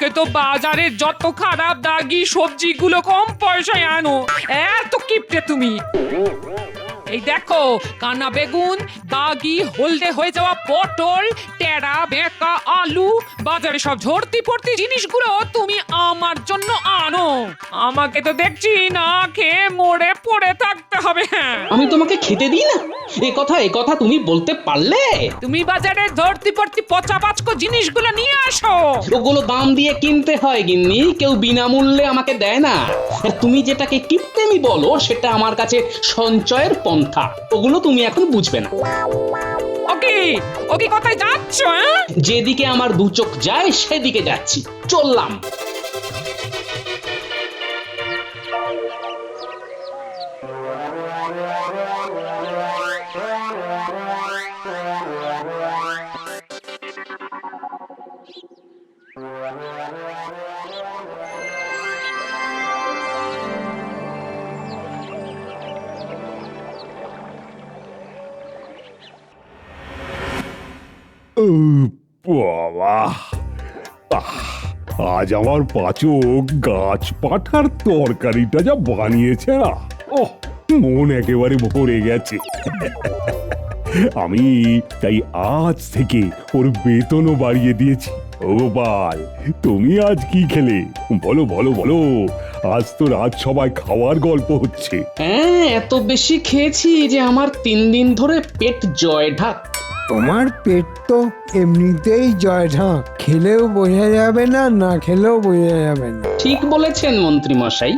তাহলে তো বাজারে যত খারাপ দাগি সবজিগুলো কম পয়সায় আনো। এত কিপটে তুমি। এই দেখো, কানা বেগুন, দাগি হলদে হয়ে যাওয়া পটল, টেরা বেঁকা আলু, বাজারে সব ঝর্তি পড়তি জিনিসগুলো তুমি আমার জন্য আনো। আমাকে তো দেখছি না খেয়ে মরে পড়ে থাকতে হবে। হ্যাঁ, আমি তোমাকে খেতে দিই না? এ কথা তুমি বলতে পারলে? তুমি বাজারে ধরতি পড়তি পচা বাচকো জিনিসগুলো নিয়ে আসো। ওগুলো দাম দিয়ে কিনতে হয় গিন্নি, কেউ বিনামূল্যে আমাকে দেয় না। আর তুমি যেটাকে কিপটেমি বলো সেটা আমার কাছে সঞ্চয়ের পন্থা। ওগুলো তুমি এখন বুঝবে না। ওকে ওকে, কোথায় যাচ্ছ? যেদিকে আমার দু চোখ যায় সেদিকে যাচ্ছি, চললাম। বাবা, আজ আমার পাচক গাছ পাঠার তরকারিটা যা বানিয়েছে না, ওহ, মন একেবারে ভরে গেছে। আমি তাই আজ থেকে ওর বেতনও বাড়িয়ে দিয়েছি। ও গোপাল, তুমি আজ কি খেলে? বলো বলো বলো, আজ তো রাজসভায় খাওয়ার গল্প হচ্ছে। হ্যাঁ, এত বেশি খেয়েছি যে আমার 3 দিন ধরে পেট জয় ঢাক। তোমার পেট তো এমনিতেই জয় ঢাক, খেলেও বোঝা যাবে না, না খেলেও বোঝা যাবে না। ঠিক বলেছেন মন্ত্রী মশাই।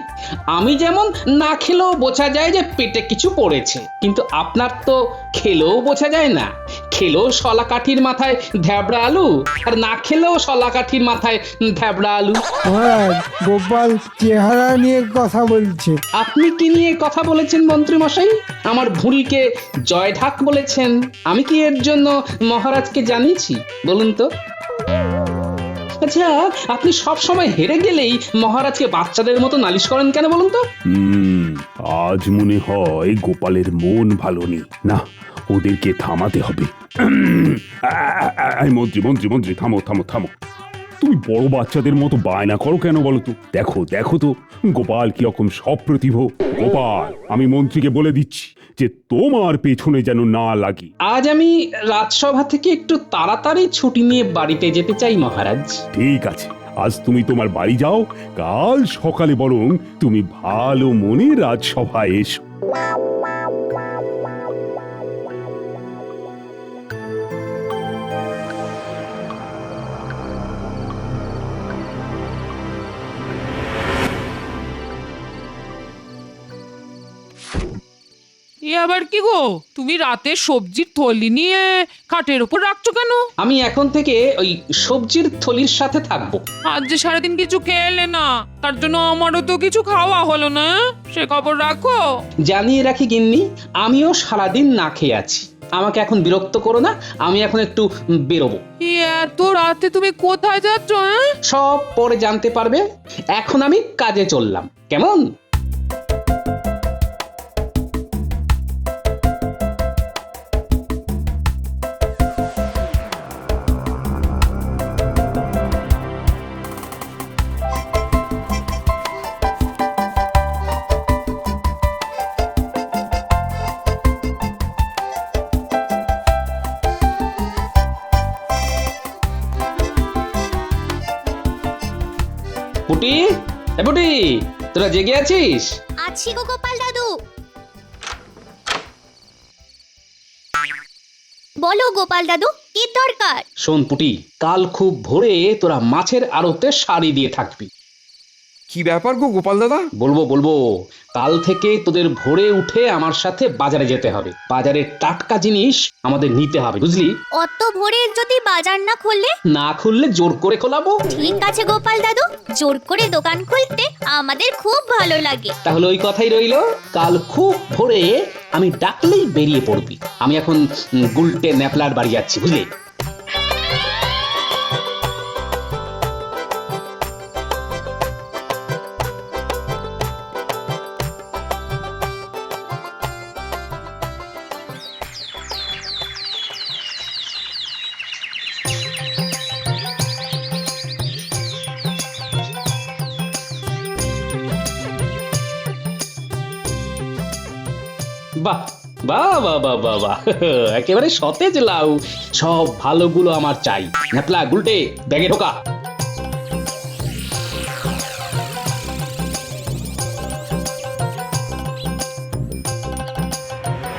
আমি যেমন না খেলেও বোঝা যায় যে পেটে কিছু পড়েছে, কিন্তু আপনার তো খেলেও বোঝা যায় না। খেলেও শলা কাঠির মাথায় ধ্যাবড়া আলু, আর না খেলেও শলা কাঠির মাথায় ধ্যাবড়া আলু। মহারাজ, গোপাল চেহারা নিয়ে কথা বলছে। আপনি কি নিয়ে কথা বলেছেন মন্ত্রী মশাই? আমার ভুঁড়িকে জয় ঢাক বলেছেন। আমি কি এর জন্য মহারাজকে জানিয়েছি বলুন তো? আচ্ছা, আপনি সব সময় হেরে গেলেই মহারাজকে বাচ্চাদের মতো নালিশ করেন কেন বলুন তো? আজ মনে হয় গোপালের মন ভালো নেই। না, ওদেরকে থামাতে হবে। মন্ত্রী মন্ত্রী মন্ত্রী, থামো থামো থামো। তুমি বড় বাচ্চাদের মতো বায়না করো কেন বলো তো? দেখো দেখো তো গোপাল কিরকম সপ্রতিভ। গোপাল, আমি মন্ত্রীকে বলে দিচ্ছি যে তোমার পেছনে যেন না লাগি। আজ আমি রাজসভা থেকে একটু তাড়াতাড়ি ছুটি নিয়ে বাড়িতে যেতে চাই মহারাজ। ঠিক আছে, আজ তুমি তোমার বাড়ি যাও, কাল সকালে বরং তুমি ভালো মনে রাজসভায় এসো। এ আবার কি গো, তুমি রাতে সবজির থলি নিয়ে খাটের উপর রাখছো কেন? আমি এখন থেকে ওই সবজির থলির সাথে থাকবো। আজ যে সারাদিন কিছু খেলে না, তার জন্য আমারও তো কিছু খাওয়া হলো না। সে খবর রাখো। জানিয়ে রাখি গিন্নি, আমিও সারাদিন না খেয়ে আছি। আমাকে এখন বিরক্ত করো না, আমি এখন একটু বেরোবো। এত রাতে তুমি কোথায় যাচ্ছ? সব পরে জানতে পারবে। এখন আমি কাজে চললাম, কেমন? পুটি, এ পুটি, তোরা জেগে আছিস? আছি গো গোপাল দাদু। বলো গোপাল দাদু, কি দরকার? শোন পুটি, কাল খুব ভোরে তোরা মাছের আড়তে সারি দিয়ে থাকবি। কি ব্যাপার গো গোপাল দাদা? বলবো বলবো, কাল থেকে তোদের ভোরে উঠে আমার সাথে বাজারে যেতে হবে। বাজারের টাটকা জিনিস আমাদের নিতে হবে, বুঝলি? অত ভোরে যদি বাজার না খুললে? না খুললে জোর করে খোলাবো। ঠিক আছে গোপাল দাদু, জোর করে দোকান খুলতে আমাদের খুব ভালো লাগে। তাহলে ওই কথাই রইলো, কাল খুব ভোরে আমি ডাকলেই বেরিয়ে পড়বি। আমি এখন গুলটে ন্যাপলার বাড়ি যাচ্ছি, বুঝলি? বাহ বাহ বাহ বাহ বাহ বাহ একেবারে সতেজ লাউ, সব ভালোগুলো আমার চাই। ন্যাপলা গুলটে ব্যাগে ঢোকা।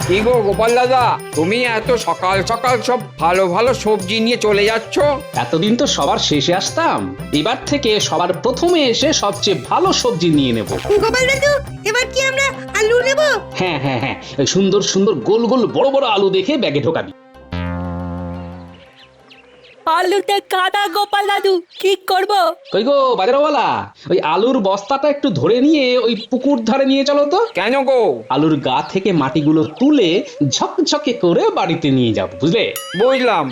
কি গো গোপাল দাদা, তুমি এত সকাল সকাল সব ভালো ভালো সবজি নিয়ে চলে যাচ্ছ? এতদিন তো সবার শেষে আসতাম, এবার থেকে সবার প্রথমে এসে সবচেয়ে ভালো সবজি নিয়ে নেব। গোপাল দাদু, এবার কি আমরা আলু নেব? হ্যাঁ হ্যাঁ হ্যাঁ, ওই সুন্দর সুন্দর গোল গোল বড় বড় আলু দেখে ব্যাগে ঢোকাবি। আলুতে কাদা গোপাল দাদু, কি করব? কই গো বাজারওয়ালা, ওই আলুর বস্তাটা একটু ধরে নিয়ে ওই পুকুর ধারে নিয়ে চলো তো। কেন গো? আলুর গা থেকে মাটিগুলো তুলে ঝকঝকে করে বাড়িতে নিয়ে যাবো, বুঝলে? বুঝলাম।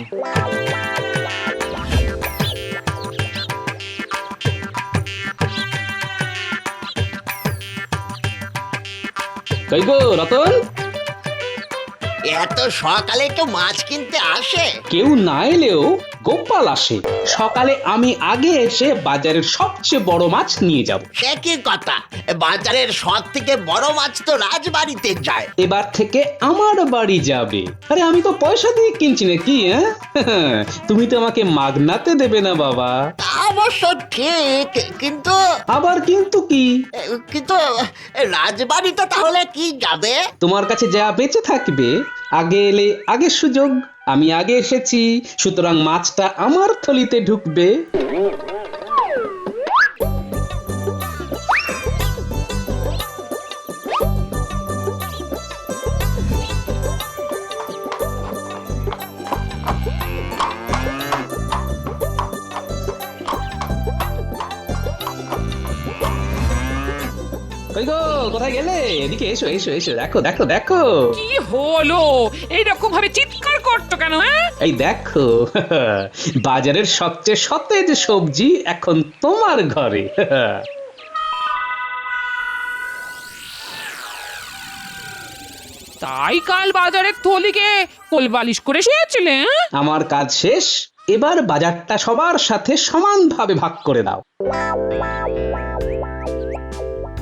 কই গো রতন, এত সকালে কেউ মাছ কিনতে আসে? কেউ না এলেও গোপাল আসে। সকালে আমি আগে এসে বাজারের সবচেয়ে বড় মাছ নিয়ে যাব। সে কি কথা, বাজারের সব থেকে বড় মাছ তো রাজবাড়িতে যায়। এবার থেকে আমার বাড়ি যাবে। আরে আমি তো পয়সা দিয়ে কিনছি নাকি, হ্যাঁ? তুমি তো আমাকে মাগনাতে দেবে না বাবা। তা অবশ্য ঠিক, কিন্তু আবার কিন্তু কি? কিন্তু রাজবাড়িতে তাহলে কি যাবে? তোমার কাছে যা বেঁচে থাকবে, আগে এলে আগে সুযোগ। আমি আগে এসেছি, সুতরাং মাছটা আমার থলিতে ঢুকবে। কই গো, কোথায় গেলে? এদিকে এসো এসো এসো, দেখো দেখো দেখো। কি হলো? এইরকম ভাবে চিৎকার করছো কেন? হ্যাঁ, এই দেখো, বাজারের সবচেয়ে সতেজ সবজি এখন তোমার ঘরে। তাই কাল বাজারের থলিকে কোলবালিশ করে শুয়েছিলে? হ্যাঁ? আমার কাজ শেষ, এবার বাজারটা সবার সাথে সমানভাবে ভাগ করে দাও।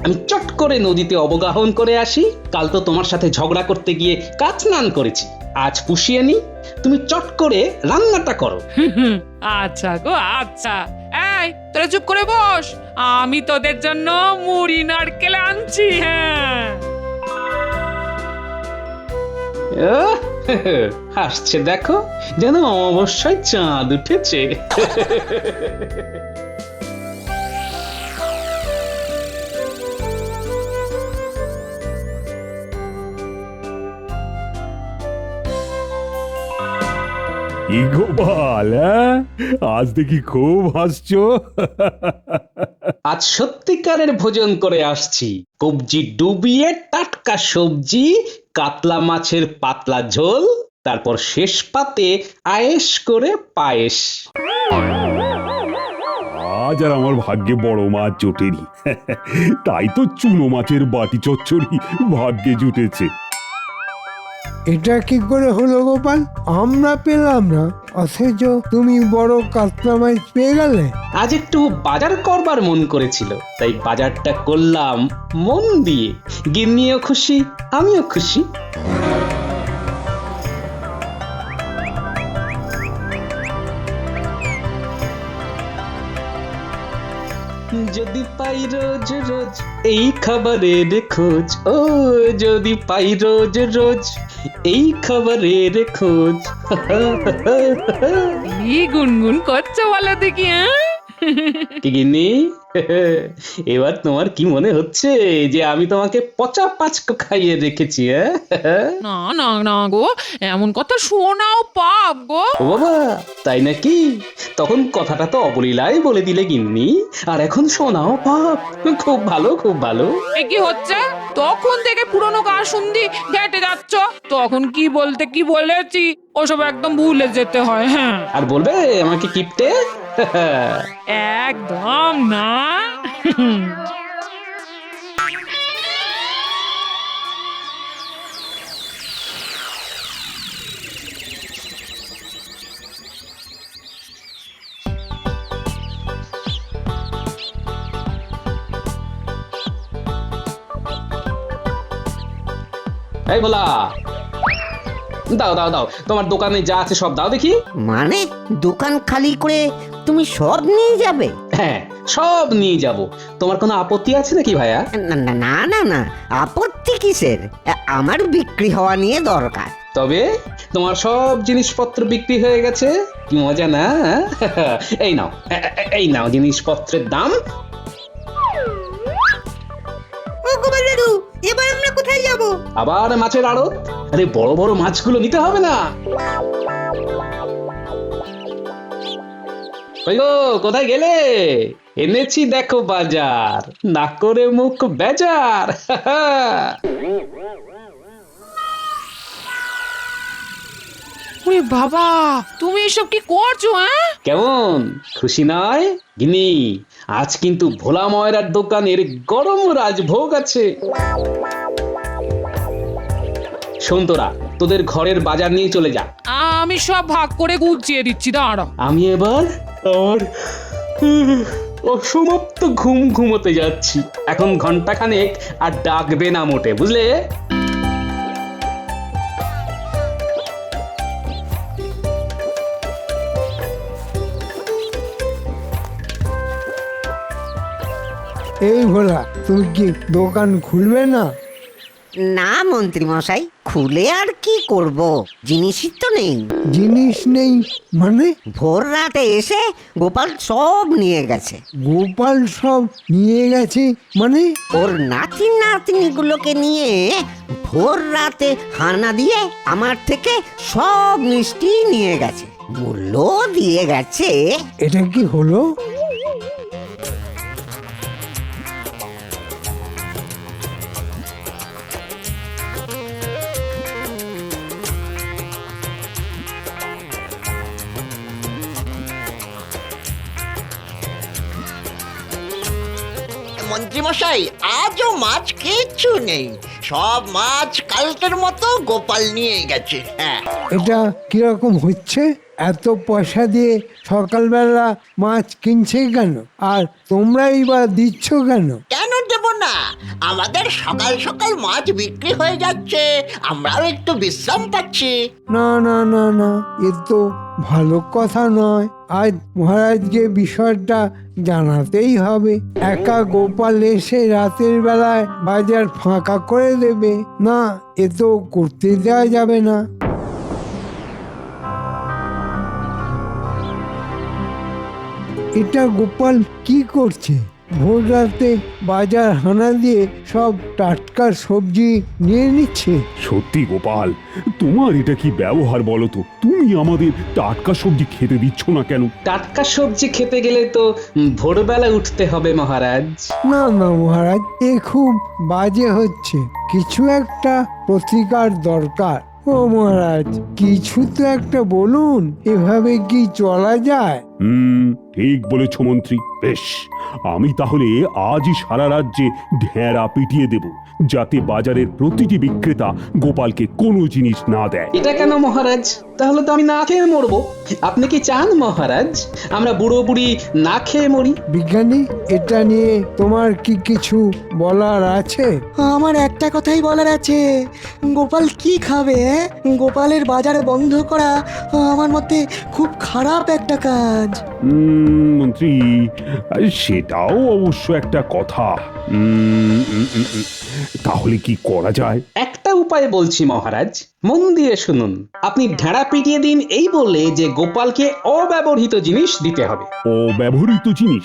আমি চট করে নদীতে অবগাহন করে আসি। কাল তো তোমার সাথে ঝগড়া করতে গিয়ে কাজ স্নান করেছি, আজ পুষিয়ে নি। তুমি চট করে রান্নাটা করো। আচ্ছা গো আচ্ছা। এই তোরা চুপ করে বস, আমি তোদের জন্য মুড়ি নারকেল আনছি। হ্যাঁ, আহ, হাসছে দেখো, যেন অমাবস্যায় চাঁদ উঠেছে। কি গোপাল, হ্যাঁ? আজ দেখি খুব হাসছো। আজ সত্যিকারের ভোজন করে আসছি। কবজি ডুবিয়ে টাটকা সবজি, কাতলা মাছের পাতলা ঝোল, তারপর শেষ পাতে আয়েশ করে পায়েস। আজ আর আমার ভাগ্যে বড় মাছ জোটেনি, তাই তো চুনো মাছের বাটি চচ্চড়ি ভাগ্যে জুটেছে। এটা কি করে হলো গোপাল? আমরা পেলাম না, অথচ তুমি বড় কাতলা মাছ পেয়ে গেলে। আজ একটু বাজার করবার মন করেছিল, তাই বাজারটা করলাম মন দিয়ে। গিন্নিও খুশি, আমিও খুশি। যদি পাই রোজ রোজ এই খাবারের খোঁজ, ও যদি পাই রোজ রোজ এই খাবারের খোঁজ। কি গুনগুন করছো বলো দেখি? হ্যাঁ, কি গিন্নি, এবার তোমার কি মনে হচ্ছে যে আমি তোমাকে পচা পাঁচকো খাইয়ে রেখেছি? না না না গো, এমন কথা শোনাও পাপ গো। ও বাবা, তাই নাকি? তখন কথাটা তো অবলীলায় বলে দিলে গিন্নি, আর এখন শোনাও পাপ। খুব ভালো খুব ভালো। এ কি হচ্ছে? তখন থেকে পুরনো কাশুন্দি ঘেটে যাচ্ছ, তখন কি বলতে কি বলেছি ওসব একদম ভুলে যেতে হয়। হ্যাঁ, আর বলবে আমাকে কিপটে? একদম না। এই বলা, দাও দাও দাও, তোমার দোকানে যা আছে সব দাও দেখি। মানে দোকান খালি করে তুমি সব নিয়ে যাবে? হ্যাঁ, সব নিয়ে যাব। তোমার কোনো আপত্তি আছে নাকি ভাইয়া? না না না না না, আপত্তি কিসের? আমার বিক্রি হওয়া নিয়ে দরকার। তবে তোমার সব জিনিসপত্র বিক্রি হয়ে গেছে, কি মজা না? এই নাও, এই নাও জিনিসপত্রের দাম। ও গোপাল দাদু, এবার আমরা কোথায় যাব? আবার মাছের আড়ত। আরে বড় বড় মাছগুলো নিতে হবে না? ওই গো, কোথায় গেলে? এনেছি দেখো বাজার, না করে মুখ বেজার। ওরে বাবা, তুমি এসব কি করছো? হ্যাঁ, কেমন খুশি নয় গিনি? আজ কিন্তু ভোলা ময়রার দোকানের গরম রাজভোগ আছে। শোন তোরা, তোদের ঘরের বাজার নিয়ে চলে যা। আমি সব ভাগ করে গুছিয়ে দিচ্ছি, দাঁড়া। আমি এবার আর অসমাপ্ত ঘুম ঘুমোতে যাচ্ছি। এখন ঘন্টাখানেক আর ডাকবে না মোটে, বুঝলে? এই ভোলা, তুমি কি দোকান খুলবে না? না মন্ত্রী মশাই, খুলে আর কি করব, জিনিসই তো নেই। জিনিস নেই মানে? ভোর রাতে এসে গোপাল সব নিয়ে গেছে। গোপাল সব নিয়ে গেছে মানে? ওর নাতি নাতনিগুলোকে নিয়ে ভোর রাতে হানা দিয়ে আমার থেকে সব মিষ্টি নিয়ে গেছে, মূল্য দিয়ে গেছে। এটা কি হলো? মন্ত্রী মশাই, আজও মাছ কিচ্ছু নেই, সব মাছ কালকের মতো গোপাল নিয়ে গেছে। হ্যাঁ, এটা কিরকম হচ্ছে? এত পয়সা দিয়ে সকালবেলা মাছ কিনছে কেন, আর তোমরাই বা দিচ্ছ কেন? কেন দেব না? আমাদের সকাল সকাল মাছ বিক্রি হয়ে যাচ্ছে, আমরাও একটু বিশ্রাম পাচ্ছি। না না না না, এ তো ভালো কথা নয়। আজ মহারাজকে বিষয়টা জানাতেই হবে। একা গোপাল এসে রাতের বেলায় বাজার ফাঁকা করে দেবে না, এ তো করতে দেওয়া যাবে না। এটা গোপাল কি করছে? ভোর রাতে বাজার হানা দিয়ে সব টাটকা সবজি নিয়ে নিচ্ছে। সত্যি গোপাল, তোমার এটা কি ব্যবহার বলো তো? তুমি আমাদের টাটকা সবজি খেতে দিচ্ছ না কেন? টাটকা সবজি খেতে গেলে তো ভোরবেলা উঠতে হবে মহারাজ। না না মহারাজ, এ খুব বাজে হচ্ছে। কিছু একটা প্রতিকার দরকার। ও মহারাজ, কিছু তো একটা বলুন, এভাবে কি চলা যায়? ঠিক বলেছ মন্ত্রী। বেশ, আমি তাহলে আজই সারা রাজ্যে ঢেঁড়া পিটিয়ে দেব, যাতে বাজারের প্রতিটি বিক্রেতা গোপালকে কোনো জিনিস না দেয়। এটা কেন মহারাজ? তাহলে তো আমি না খেয়ে মরবো। আপনি কি চান মহারাজ আমরা বুড়ো বুড়ি না খেয়ে মরি? বিজ্ঞানী, এটা নিয়ে তোমার কি কিছু বলার আছে? আমার একটা কথাই বলার আছে, গোপাল কি খাবে? গোপালের বাজার বন্ধ করা আমার মতে খুব খারাপ একটা কাজ। মন্ত্রী, সেটাও অবশ্য একটা কথা। তাহলে কি করা যায়? একটা উপায় বলছি মহারাজ, মন দিয়ে শুনুন। আপনি ঢেঁড়া পিটিয়ে দিন এই বলে যে গোপালকে অব্যবহৃত জিনিস দিতে হবে। অব্যবহৃত জিনিস?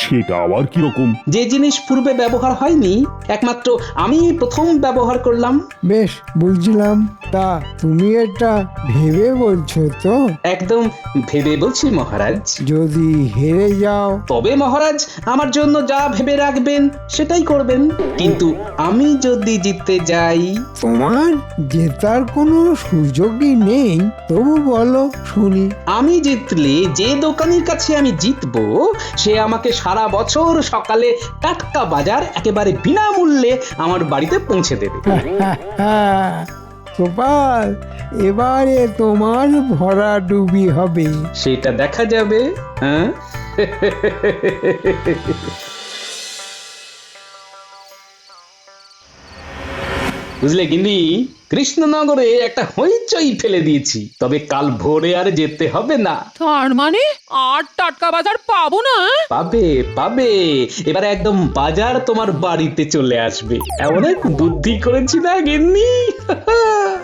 সেটা আবার কিরকম? যে জিনিস পূর্বে ব্যবহার হয়নি, একমাত্র আমি প্রথম ব্যবহার করলাম। বেশ, বুঝলাম। তা তুমি এটা ভেবে বলছো তো? একদম ভেবে বলছি মহারাজ। যদি হেরে যাও? তবে মহারাজ আমার জন্য যা ভেবে রাখবেন সেটাই করবেন। কিন্তু আমি যদি জিততে যাই? তোমার জেতার কোনো সুযোগই নেই, তবু বলো শুনি। আমি জিতলে যে দোকানের কাছে আমি জিতবো সে আমাকে সারা বছর সকালে টাটকা বাজার একেবারে বিনামূল্যে আমার বাড়িতে পৌঁছে দেবে। গোপাল, এবারে তোমার ভরা ডুবি হবে। সেটা দেখা যাবে। হ্যাঁ। বুঝলে গিন্নি, কৃষ্ণনগরে একটা হইচই ফেলে দিয়েছি, তবে কাল ভোরে আর যেতে হবে না। তার মানে আর টাটকা বাজার পাবো না? পাবে পাবে, এবারে একদম বাজার তোমার বাড়িতে চলে আসবে। এমন এক বুদ্ধি করেছি না গিন্নি।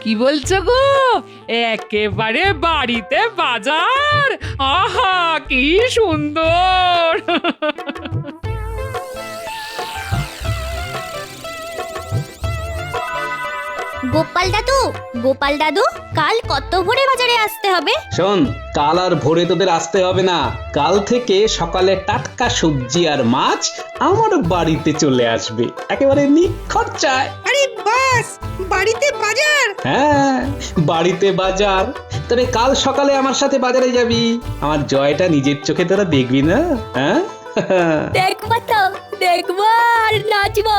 কি বলছো গো? একেবারে বাড়িতে বাজার? আহা কি সুন্দর! গোপাল দাদু, কাল কত ভোরে বাজারে আসতে হবে? শোন, কাল আর ভোরে তোদের আসতে হবে না। কাল থেকে সকালে টাটকা সবজি আর মাছ আমার বাড়িতে চলে আসবে, একেবারে নিখরচায়। আরে বাস, বাড়িতে বাজার? হ্যাঁ, বাড়িতে বাজার। তবে কাল সকালে আমার সাথে বাজারে যাবি। আমার জয়টা নিজের চোখে তোরা দেখবি না? হ্যাঁ, দেখবো তো, দেখবো আর নাচবো।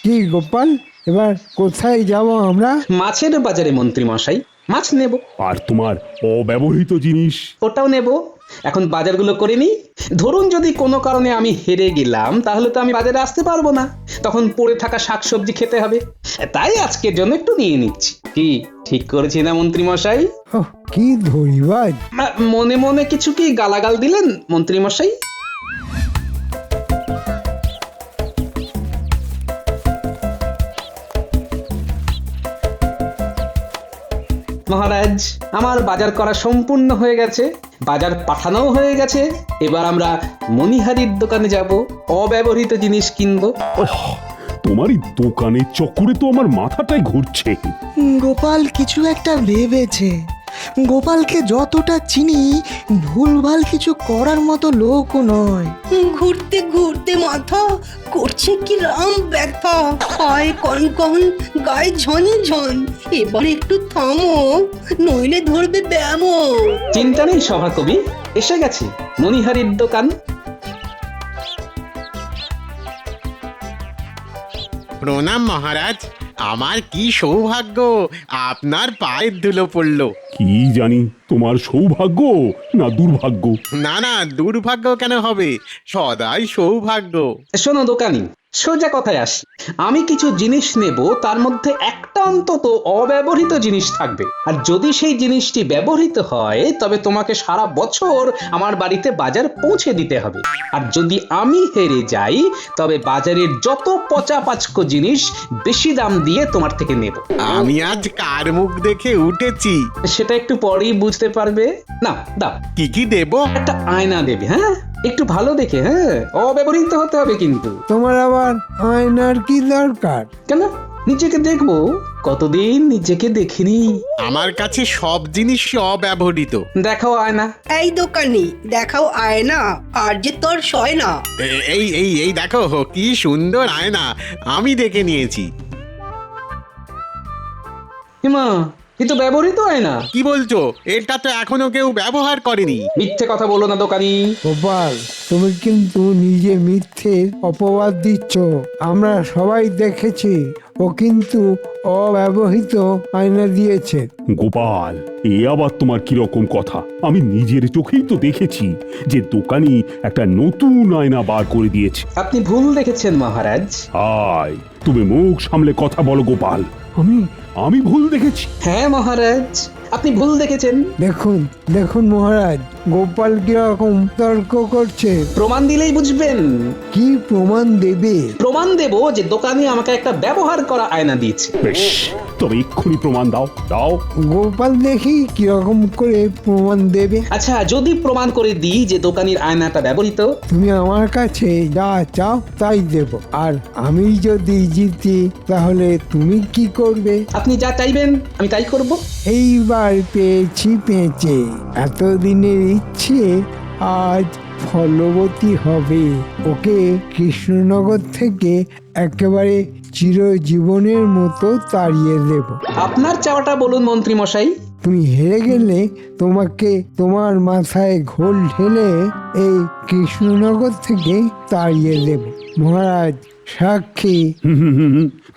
কি গোপাল, এবার কোথায় যাব আমরা? মাছের বাজারে মন্ত্রী মশাই, মাছ নেব। আর তোমার অব্যবহৃত জিনিস? ওটাও নেব। এখন বাজারগুলো করে নি। ধরুন যদি কোনো কারণে আমি হেরে গেলাম, তাহলে তো আমি বাজারে আসতে পারবো না, তখন পড়ে থাকা শাকসবজি খেতে হবে। তাই আজকের জন্য একটু নিয়ে নিচ্ছি। কি ঠিক করেছি না মন্ত্রী মশাই? ওহ, কি ধরিবাজ! মনে মনে কিছু কি গালাগাল দিলেন মন্ত্রী মশাই? মহারাজ, আমার বাজার করা সম্পূর্ণ হয়ে গেছে, বাজার পাঠানোও হয়ে গেছে। এবার আমরা মণিহারির দোকানে যাব, অব্যবহৃত জিনিস কিনবো। তোমার এই দোকানের চক্করে তো আমার মাথাটাই ঘুরছে। গোপাল কিছু একটা ভেবেছে। গোপালকে যতটা চিনি, ভুলভাল কিছু করার মতো লোকও নয়। ঘুরতে ঘুরতে মাথা করছে কি রাম ব্যথা, পায়ে কন কন, গায়ে ঝন ঝন। এবার একটু থামো, নইলে ধরবে ব্যামো। চিন্তা নেই সভাকবি, এসে গেছে মণিহারির দোকান। প্রণাম মহারাজ, আমার কি সৌভাগ্য আপনার পায়ের ধুলো পড়লো। কি জানি তোমার সৌভাগ্য না দুর্ভাগ্য। না না, দুর্ভাগ্য কেন হবে, সদাই সৌভাগ্য। শোনো দোকানি, সোজা কথায় আসি। আমি কিছু জিনিস নেব, তার মধ্যে একটা অন্তত অব্যবহৃত জিনিস থাকবে। আর যদি সেই জিনিসটি ব্যবহৃত হয়, তবে তোমাকে সারা বছর আমার বাড়িতে বাজার পৌঁছে দিতে হবে। আর যদি আমি হেরে যাই, তবে বাজারের যত পচা পাচকো জিনিস বেশি দাম দিয়ে তোমার থেকে নেব। আমি আজ কার মুখ দেখে উঠেছি সেটা একটু পরেই বুঝতে পারবে। না দাও, কি কি দেব? একটা আয়না দেবে। হ্যাঁ, একটু ভালো দেখে। হ্যাঁ, অব্যবহৃত হতে হবে কিন্তু। তোমার আবার আয়নার কি দরকার? কেন, নিজেকে দেখবো, কতদিন নিজেকে দেখিনি। আমার কাছে সব জিনিস অব্যবহৃত। দেখাও আয়না। এই দোকানি, দেখাও আয়না, আর যে তোর সয় না। এই এই এই দেখো কি সুন্দর আয়না, আমি দেখে নিয়েছি। হিমা, এ তো ব্যবহৃত আয়না। কি বলছো? এটা তো এখনো কেউ ব্যবহার করেনি। মিথ্যে কথা বলো না দোকানি। গোপাল, তুমি কিন্তু নিজে মিথ্যে অপবাদ দিচ্ছ। আমরা সবাই দেখেছি, ও কিন্তু অব্যবহৃত আয়না দিয়েছে। গোপাল, এ আবার তোমার কিরকম কথা? আমি নিজের চোখেই তো দেখেছি যে দোকানি একটা নতুন আয়না বার করে দিয়েছে। আপনি ভুল দেখেছেন মহারাজ। হায়, তুমি মুখ সামলে কথা বলো গোপাল। আমি ভুল দেখেছি? হ্যাঁ মহারাজ, আপনি ভুল দেখেছেন। দেখুন দেখুন মহারাজ, গোপাল কিরকম তর্ক করছে। প্রমাণ দিলেই বুঝবেন। কি প্রমাণ দেবে? প্রমাণ দেব যে দোকানি আমাকে একটা ব্যবহার করা আয়না দিয়েছে। বেশ, তবে এক্ষুনি প্রমাণ দাও দাও। গোপাল দেখি কিরকম করে প্রমাণ দেবে। আচ্ছা, যদি প্রমাণ করে দিই যে দোকানির আয়নাটা ব্যবহৃত, তুমি আমার কাছে যা চাও তাই দেব। আর আমি যদি জিতি, তাহলে তুমি কি করবে? আপনি যা চাইবেন আমি তাই করব। এইবার পেয়েছি পেঁচে, এতদিনের ইচ্ছে আজ ফলবতী হবে। ওকে কৃষ্ণনগর থেকে একেবারে চিরজীবনের মতো তাড়িয়ে দেব। আপনার চাওয়াটা বলুন মন্ত্রী মশাই। তুমি হেরে গেলে তোমাকে তোমার মাথায় ঘোল ঢেলে এই কৃষ্ণনগর থেকে তাড়িয়ে দেব। মহারাজ সাক্ষী।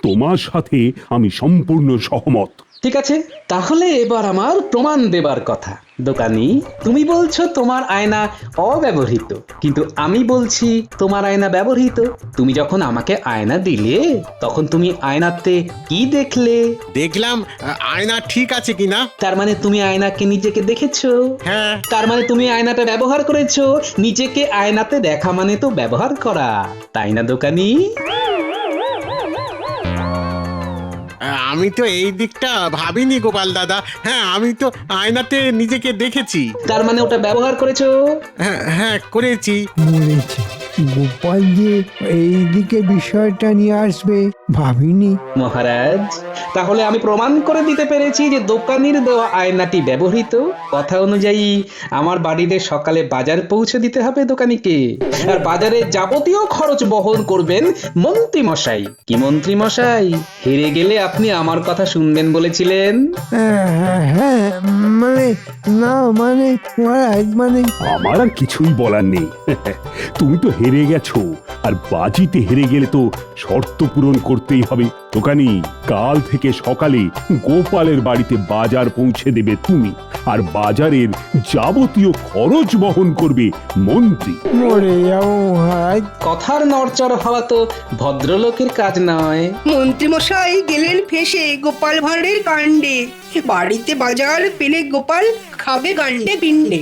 তোমার সাথে আমি সম্পূর্ণ সহমত। ঠিক আছে, তাহলে এবার আমার প্রমাণ দেবার কথা। দোকানি, তুমি বলছো তোমার আয়না অব্যবহৃত, কিন্তু আমি বলছি তোমার আয়না ব্যবহৃত। তুমি যখন আমাকে আয়না দিলে তখন তুমি আয়নাতে কি দেখলে? দেখলাম আয়না ঠিক আছে কিনা। তার মানে তুমি আয়নাকে নিজেকে দেখেছো? হ্যাঁ। তার মানে তুমি আয়নাটা ব্যবহার করেছো। নিজেকে আয়নাতে দেখা মানে তো ব্যবহার করা, তাই না দোকানি? আমি তো এই দিকটা ভাবিনি গোপাল দাদা। হ্যাঁ, আমি তো আয়নাতে নিজেকে দেখেছি। তার মানে ওটা ব্যবহার করেছো? হ্যাঁ হ্যাঁ, করেছি। মরেছে, গোপাল যে এইদিকে বিষয়টা নিয়ে আসবে ভাবিনি। মহারাজ, তাহলে আমি প্রমাণ করে দিতে পেরেছি যে দোকানির দেওয়া আয়নাটি ব্যবহৃত। কথা অনুযায়ী আমার বাড়িতে সকালে বাজার পৌঁছে দিতে হবে দোকানিকে, আর বাজারে যাবতীয় খরচ বহন করবেন মন্ত্রী মশাই। কি মন্ত্রী মশাই, হেরে গেলে আপনি আমার কথা শুনবেন বলেছিলেন? হ্যাঁ, মানে না, মানে মহারাজ, মানে আমার আর কিছুই বলার নেই। তুমি তো হেরে গেছো, আর বাজিতে হেরে গেলে তো শর্ত পূরণ করতেই হবে। দোকানি, কাল থেকে সকালে গোপালের বাড়িতে বাজার পৌঁছে দেবে তুমি, আর বাজারের যাবতীয় খরচ বহন করবে মন্ত্রী। মরে যাবো মহারাজ। কথার নড়চড় হওয়া তো ভদ্রলোকের কাজ নয়। মন্ত্রী মশাই গেলেন ফেসে গোপাল ভাঁড়ের কাণ্ডে। বাড়িতে বাজার পেলে গোপাল খাবে গান্ডে পিণ্ডে।